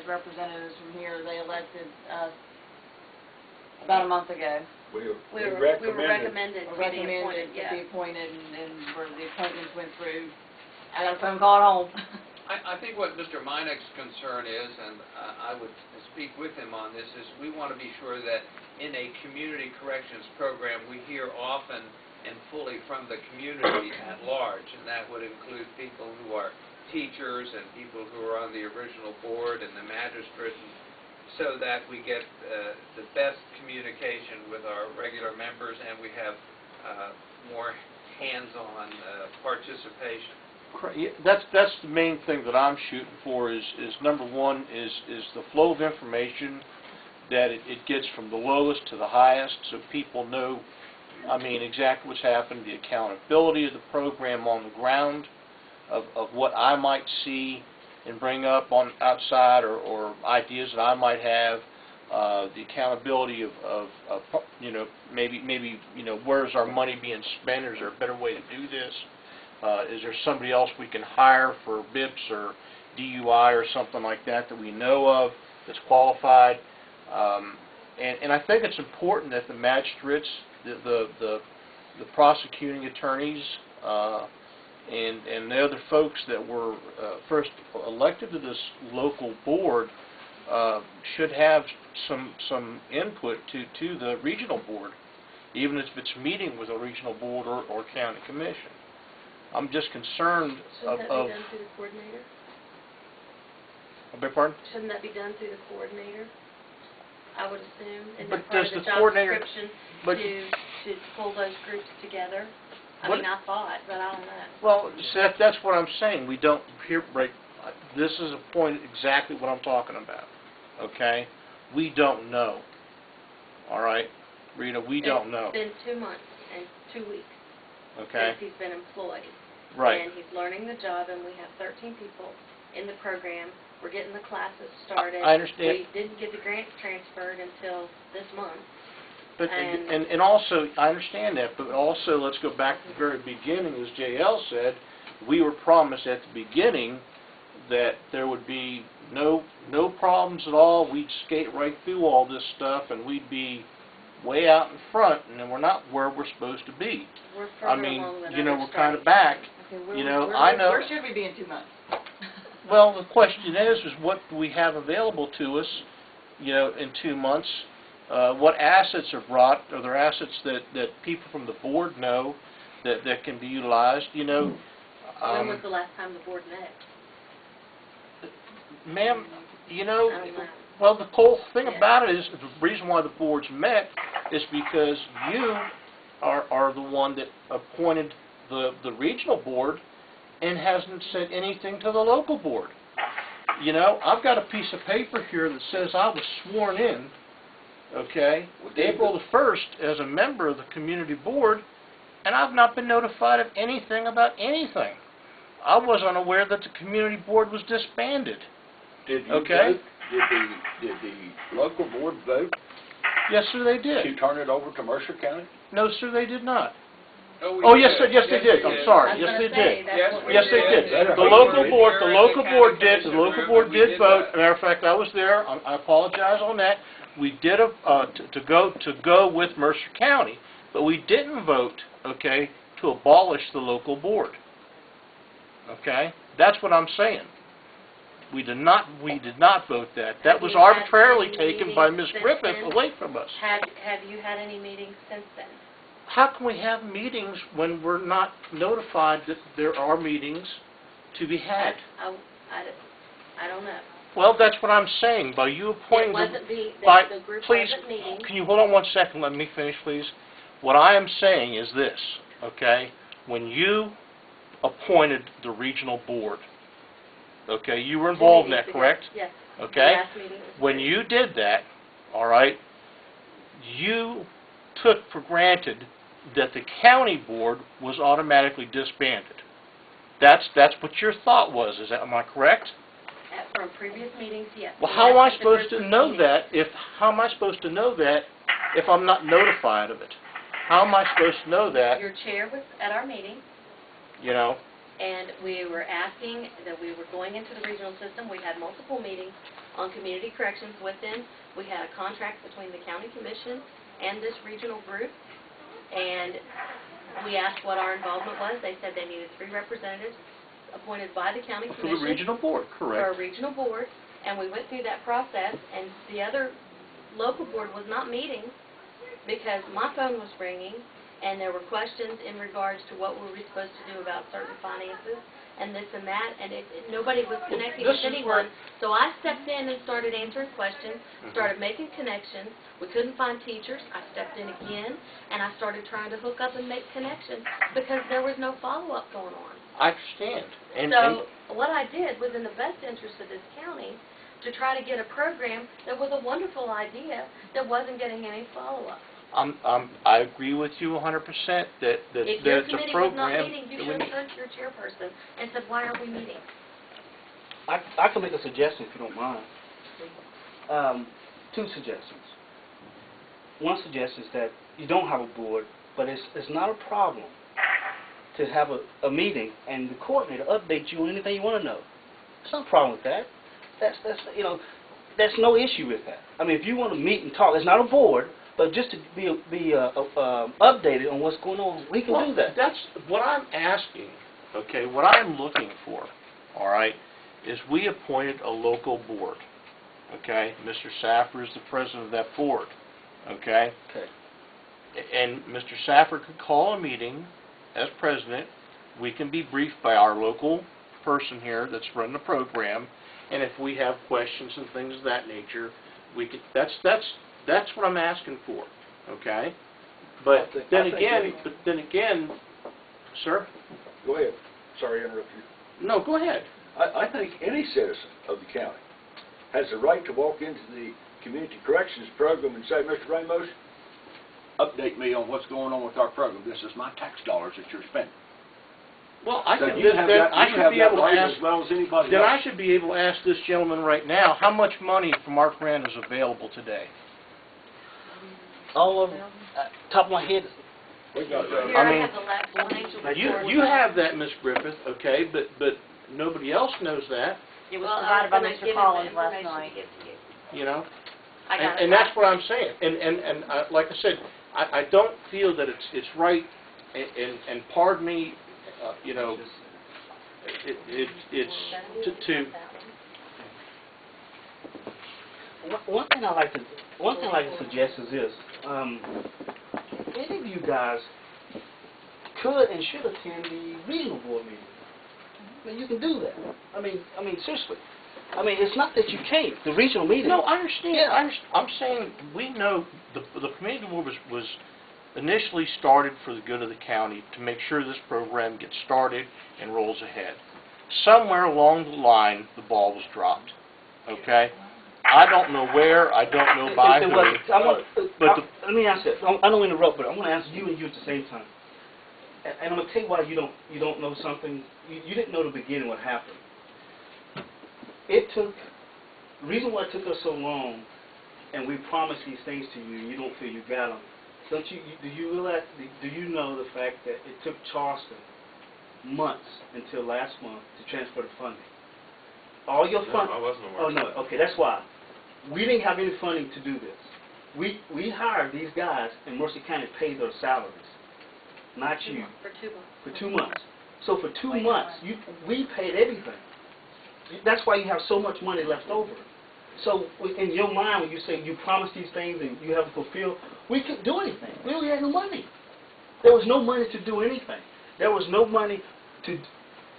as representatives from here. They elected us about a month ago. We were recommended to to be appointed, and where the appointments went through, I got a phone call at home. I think what Mr. Meinek's concern is, and I would speak with him on this, is we want to be sure that in a community corrections program, we hear often and fully from the community at large, and that would include people who are teachers and people who are on the original board and the magistrate, so that we get the best communication with our regular members and we have more hands-on participation. That's the main thing that I'm shooting for. Is number one is the flow of information, that it gets from the lowest to the highest, so people know, I mean, exactly what's happened. The accountability of the program on the ground, of what I might see and bring up on outside, or ideas that I might have. The accountability of you know, maybe you know, where's our money being spent? Is there a better way to do this? Is there somebody else we can hire for BIPs or DUI or something like that that we know of that's qualified? And I think it's important that the magistrates, the prosecuting attorneys, and the other folks that were first elected to this local board should have some input to the regional board, even if it's meeting with a regional board or county commission. I'm just concerned Shouldn't that be done through the coordinator? I beg your pardon? Shouldn't that be done through the coordinator? I would assume. Isn't But that part does of the the job coordinator- description but- to pull those groups together? I What- mean, I thought, but I don't know. Well, see, that's what I'm saying. We don't hear right. This is a point exactly what I'm talking about. Okay, we don't know. All right, Rita, we don't know. It's been 2 months and 2 weeks Okay, since he's been employed. right. And he's learning the job, and we have 13 people in the program. We're getting the classes started. I understand. We didn't get the grants transferred until this month. But And- and also, I understand that, but also let's go back to the very beginning. As JL said, we were promised at the beginning that there would be no problems at all. We'd skate right through all this stuff, and we'd be way out in front, and then we're not where we're supposed to be. We're I further mean, along than you know, others we're kind of started. back. Okay, You know, I know. Where should we be in 2 months? Well, the question is what do we have available to us, you know, in 2 months? What assets are brought? Are there assets that people from the board know that can be utilized? You know, When was the last time the board met? ma'am, you I know, don't know. well, the whole thing Yeah. about it is the reason why the boards met is because you are the one that appointed the regional board and hasn't said anything to the local board. You know, I've got a piece of paper here that says I was sworn in, okay, April the 1st as a member of the community board, and I've not been notified of anything about anything. I was unaware that the community board was disbanded. Did you Okay. vote? Did the local board vote Yes, sir, they to did. turn it over to Mercer County? No, sir, they did not. we Oh, yes, did. sir, yes, they did. I'm I sorry. was Yes, gonna they say, did. that's Yes, what we Yes, we're they doing. did. That's The right. local We board, were the here local at the board county did, the commission local room board when we did did vote. that. Matter of fact, I was there. I apologize on that. We did to go with Mercer County, but we didn't vote, okay, to abolish the local board. Okay, that's what I'm saying. We did not vote that. That Have was you had arbitrarily any taken by Ms. meetings since Griffith then? away from us. Have you had any meetings since then? How can we have meetings when we're not notified that there are meetings to be had? I don't know. Well, that's what I'm saying. By you appointing It wasn't the group please, wasn't meeting. can you hold on 1 second? Let me finish, please. What I am saying is this, okay? When you appointed the regional board, okay, you were involved in that, correct? Yes. Okay? The last meeting was When great. you did that, all right, you took for granted that the county board was automatically disbanded. That's what your thought was. Am I correct? From previous meetings, yes. Well, We how am I asked the supposed group to was know meeting. that if I'm not notified of it? How am I supposed to know that, Your chair was at our meeting, you know? and we were asking that we were going into the regional system. We had multiple meetings, on community corrections with them. We had a contract between the county commission and this regional group, and we asked what our involvement was. They said they needed 3 representatives appointed by the county For commission. the regional board, For correct. a regional board, and we went through that process, and the other local board was not meeting because my phone was ringing, and there were questions in regards to what were we supposed to do about certain finances, and this and that, and nobody was connecting this with is anyone. So I stepped in and started answering questions, started making connections. We couldn't find teachers. I stepped in again, and I started trying to hook up and make connections because there was no follow-up going on. I understand. And So what I did was in the best interest of this county to try to get a program that was a wonderful idea that wasn't getting any follow-up. I agree with you 100% that If your it's a committee was not program. meeting, you that should we have turned to your chairperson and said, why aren't we meeting? I can make a suggestion if you don't mind. 2 suggestions. One suggestion is that you don't have a board, but it's not a problem to have a meeting and the coordinator update you on anything you want to know. There's no problem with that. That's there's no issue with that. I mean, if you want to meet and talk, it's not a board, but just to be updated on what's going on, we can do that. That's what I'm asking, okay, what I'm looking for, all right, is we appointed a local board, okay? Mr. Saffer is the president of that board, okay? Okay. And Mr. Saffer could call a meeting as president. We can be briefed by our local person here that's running the program, and if we have questions and things of that nature, we could, that's what I'm asking for, okay? But then again, sir? Go ahead. Sorry to interrupt you. No, go ahead. I think any citizen of the county has the right to walk into the community corrections program and say, Mr. Ramos, update me on what's going on with our program. This is my tax dollars that you're spending. Well, I So could, you have that, I you should have be that able to right ask, as well as anybody then else. I should be able to ask this gentleman right now, how much money from our grant is available today? All of them, top of my head, We got Here that. I mean, have the last financial report. You have that, Ms. Griffith, okay, but nobody else knows that, It was Well, I provided by was gonna Mr. give him the Collins last information to night. give to you. you know? I got it. And that's what I'm saying. And like I said, I don't feel that it's right, and pardon me, you know, it's to one thing I like to suggest is this: if any of you guys could and should attend the regional board meeting, I mean, you can do that. I mean, seriously. I mean, it's not that you can't. The regional meeting. No, I understand. Yeah. I'm saying we know the community board was initially started for the good of the county to make sure this program gets started and rolls ahead. Somewhere along the line, the ball was dropped. Okay? I don't know where. I don't know by It who. wasn't. But let me answer it. I don't interrupt, but I want to answer you and you at the same time. And I'm going to tell you why you don't know something. You didn't know the beginning what happened. The reason why it took us so long, and we promised these things to you, and you don't feel you got them. Do you realize? Do you know the fact that it took Charleston months until last month to transfer the funding? All your funding. No, I wasn't aware. Oh no. Okay, that's why we didn't have any funding to do this. We hired these guys, and Mercer County paid their salaries, not you, For 2 months. for 2 months. So for 2 months, we paid everything. That's why you have so much money left over. So in your mind, when you say you promised these things and you haven't fulfilled, we couldn't do anything. We only had no money. There was no money to do anything. There was no money to,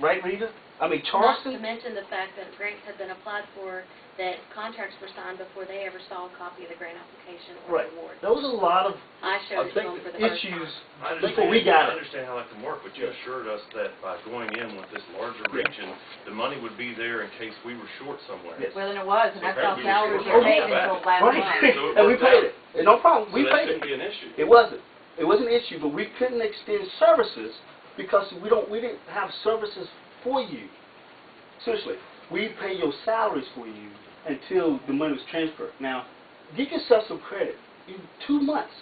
right, Rita? I mean, Not to Charleston. mention the fact that grants had been applied for, that contracts were signed before they ever saw a copy of the grant application or Right. the award. There was a lot of I showed it to them for the first time. issues I before we got I it. understand how that can work, but you assured us that by going in with this larger region, the money would be there in case we were short somewhere. Yes. Well, then it was, and So that's how apparently salaries we were were paid short until of last Right. month. So it And we worked paid out. it. No problem. So We that paid shouldn't it. be an issue. It wasn't. It was an issue, but we couldn't extend services because we didn't have services for you. Seriously, we pay your salaries for you until the money was transferred. Now, give yourself some credit. In 2 months,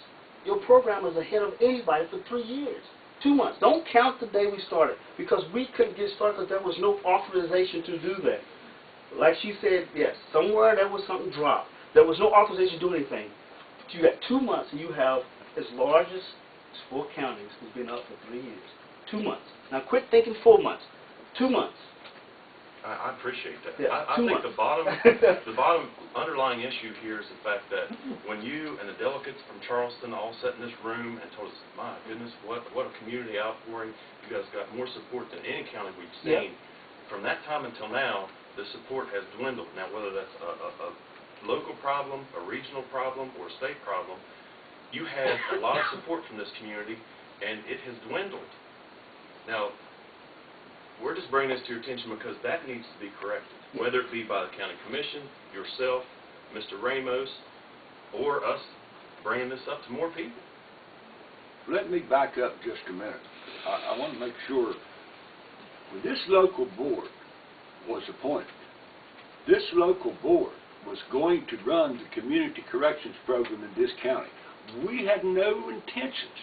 your program is ahead of anybody for 3 years. 2 months. Don't count the day we started because we couldn't get started because there was no authorization to do that. like she said, yes, somewhere there was something dropped. There was no authorization to do anything. But you got 2 months, and you have as large as 4 counties who's been up for 3 years. 2 months. Now quit thinking 4 months. 2 months. I appreciate that. Yeah, I 2 think months. the bottom underlying issue here is the fact that when you and the delegates from Charleston all sat in this room and told us, my goodness, what a community outpouring, you guys got more support than any county we've seen. From that time until now, the support has dwindled. Now, whether that's a local problem, a regional problem, or a state problem, you had a lot of support from this community, and it has dwindled. Now, we're just bringing this to your attention because that needs to be corrected, whether it be by the county commission, yourself, Mr. Ramos, or us bringing this up to more people. Let me back up just a minute. I want to make sure, when this local board was appointed, this local board was going to run the community corrections program in this county. We had no intentions,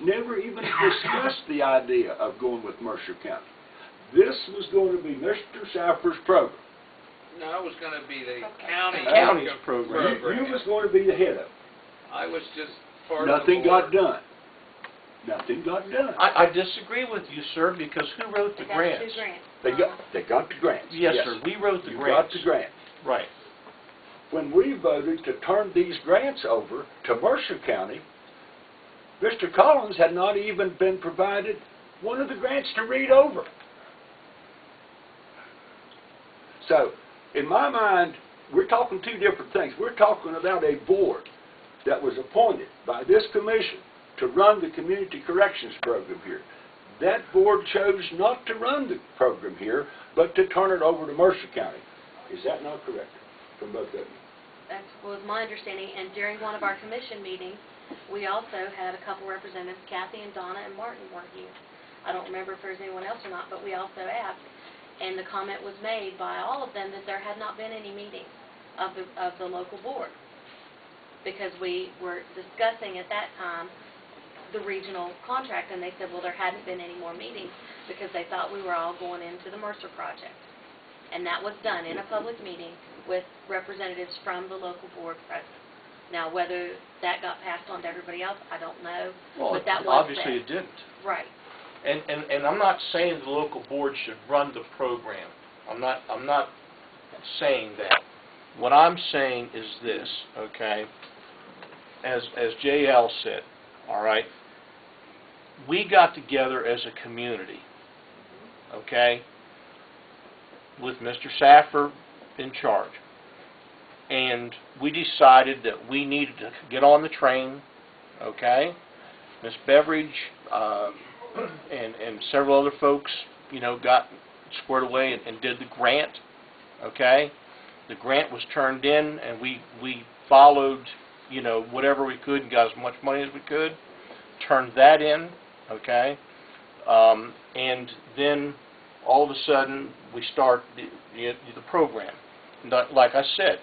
never even discussed the idea of going with Mercer County. This was going to be Mr. Saffer's program. No, it was going to be the county. County's program. You was going to be the head of it. I was just part of the Nothing board. got done. Nothing got done. I disagree with you, sir, because who wrote the They got grants? 2 grants. They got the grants. Yes, sir, we wrote the You grants. got the grants. Right. When we voted to turn these grants over to Mercer County, Mr. Collins had not even been provided one of the grants to read over. So, in my mind, we're talking 2 different things. We're talking about a board that was appointed by this commission to run the community corrections program here. That board chose not to run the program here, but to turn it over to Mercer County. Is that not correct from both of you? That was my understanding, and during one of our commission meetings, we also had a couple representatives, Kathy and Donna and Martin were here. I don't remember if there was anyone else or not, but we also asked, and the comment was made by all of them that there had not been any meetings of the local board, because we were discussing at that time the regional contract, and they said, well, there hadn't been any more meetings because they thought we were all going into the Mercer project. And that was done in a public meeting with representatives from the local board present. Now, whether that got passed on to everybody else, I don't know, Well, but that was obviously said. it didn't. Right. And I'm not saying the local board should run the program. I'm not saying that. What I'm saying is this, okay? As JL said, all right? We got together as a community, okay? With Mr. Saffer in charge. And we decided that we needed to get on the train, okay? Ms. Beveridge and several other folks, you know, got squared away and did the grant, okay? The grant was turned in, and we followed, you know, whatever we could and got as much money as we could, turned that in, okay? And then all of a sudden we start the program. Like I said,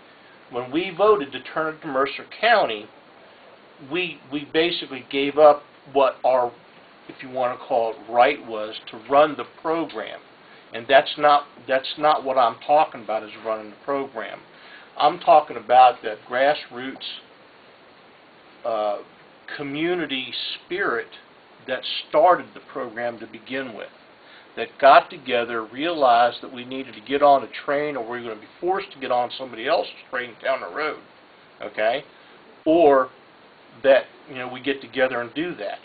when we voted to turn it to Mercer County, we basically gave up what our, if you want to call it, right was to run the program. And that's not what I'm talking about, is running the program. I'm talking about that grassroots community spirit that started the program to begin with, that got together, realized that we needed to get on a train, or we were going to be forced to get on somebody else's train down the road, okay? Or that, you know, we get together and do that.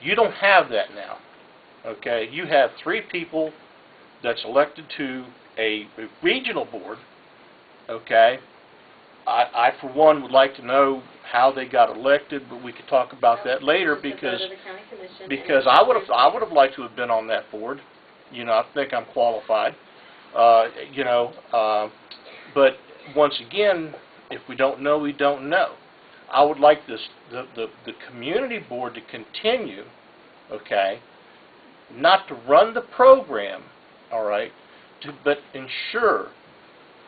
You don't have that now, okay? You have 3 people that's elected to a regional board, okay? I for one, would like to know how they got elected, but we could talk about that later, because I would have liked to have been on that board. You know, I think I'm qualified. You know, but once again, if we don't know, we don't know. I would like the community board to continue, okay, not to run the program, all right, but ensure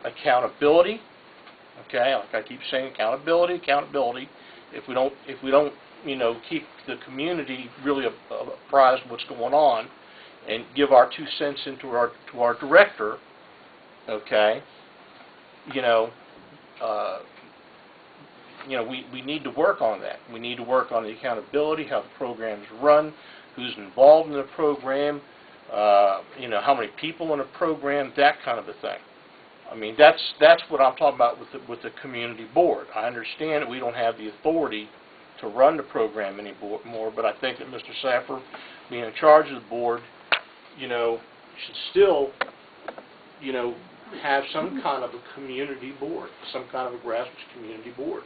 accountability. Okay, like I keep saying, accountability. If we don't, you know, keep the community really apprised of what's going on, and give our 2 cents into to our director, okay, you know, we need to work on that. We need to work on the accountability, how the program's run, who's involved in the program, you know, how many people in a program, that kind of a thing. I mean, that's what I'm talking about with the community board. I understand that we don't have the authority to run the program anymore, but I think that Mr. Saffer, being in charge of the board, you know, should still, you know, have some kind of a community board, some kind of a grassroots community board.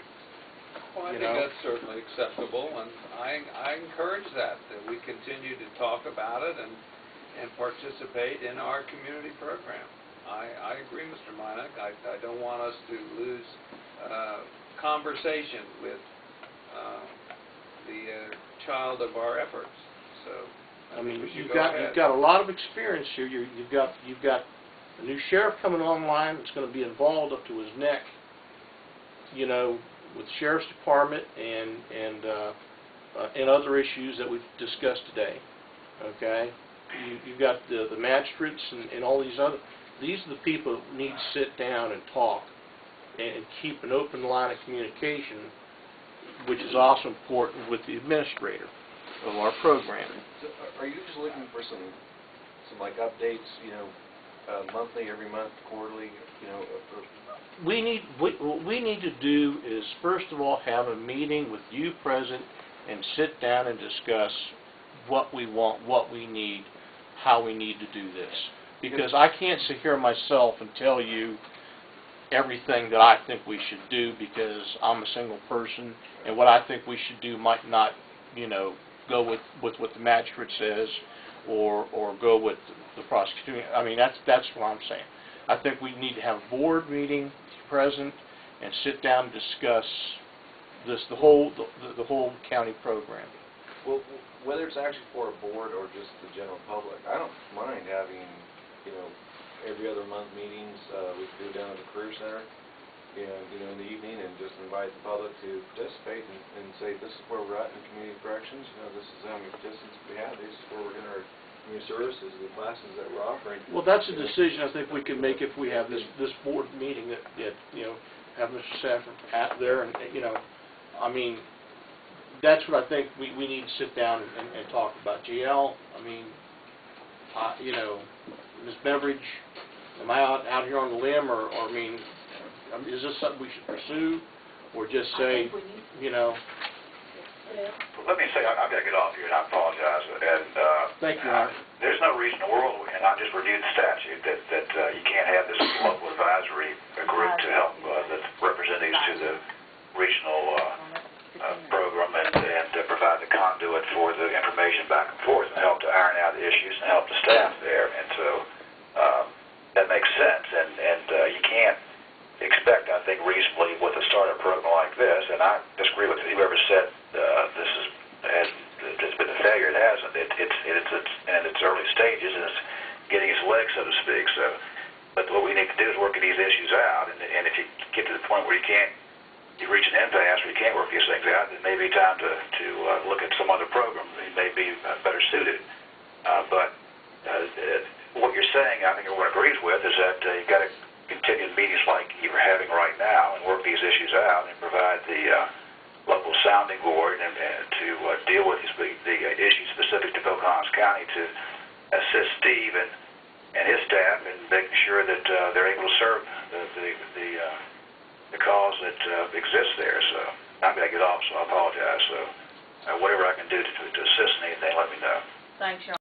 Well, I You think know? that's certainly acceptable, and I encourage that we continue to talk about it and participate in our community program. I agree, Mr. Minnick. I don't want us to lose conversation with the child of our efforts. So I mean, we should you've go ahead. got a lot of experience here. You've got a new sheriff coming online that's going to be involved up to his neck, you know, with the sheriff's department and other issues that we've discussed today. Okay, you've got the magistrates and all these other. These are the people that need to sit down and talk and keep an open line of communication, which is also important with the administrator of our program. So are you just looking for some like updates, you know, monthly, every month, quarterly, you know? What we need to do is, first of all, have a meeting with you present and sit down and discuss what we want, what we need, how we need to do this. Because I can't sit here myself and tell you everything that I think we should do, because I'm a single person, and what I think we should do might not, you know, go with what the magistrate says, or go with the prosecuting. I mean, that's what I'm saying. I think we need to have a board meeting present and sit down and discuss the whole county program. Well, whether it's actually for a board or just the general public, I don't mind having, you know, every other month meetings. We could do it down at the Career Center, and, you know, in the evening, and just invite the public to participate and say, this is where we're at in community corrections. You know, this is how many participants we have. This is where we're going to community services, the classes that we're offering. Well, that's a decision I think we can make if we have this board meeting that you know, have Mr. Saffron out there, and, you know, I mean, that's what I think we need to sit down and talk about. GL, I mean, you know, Ms. Beveridge, am I out here on the limb, or I mean, is this something we should pursue, or just say, you know? Let me say, I've got to get off here, and I apologize. And Thank you, Art. there's no reason in the world, and I just reviewed the statute, that you can't have this local advisory group to help the representatives to the regional program and provide the conduit for the information back and forth and help to iron out the issues and help the staff there. And so that makes sense. And you can't expect, I think, reasonably with a startup program like this, and I disagree with whoever said it's been a failure. It hasn't. It's in its early stages, and it's getting its legs, so to speak. So, but what we need to do is work these issues out, and if you get to the point where you reach an impasse where you can't work these things out, it may be time to look at some other program that may be better suited. But what you're saying, I think everyone agrees with, is that you've got to continue meetings like you're having right now and work these issues out and provide the local sounding board and to deal with the issues specific to Pocahontas County, to assist Steve and his staff in making sure that they're able to serve the cause that exists there. So I'm going to get off, so I apologize. So whatever I can do to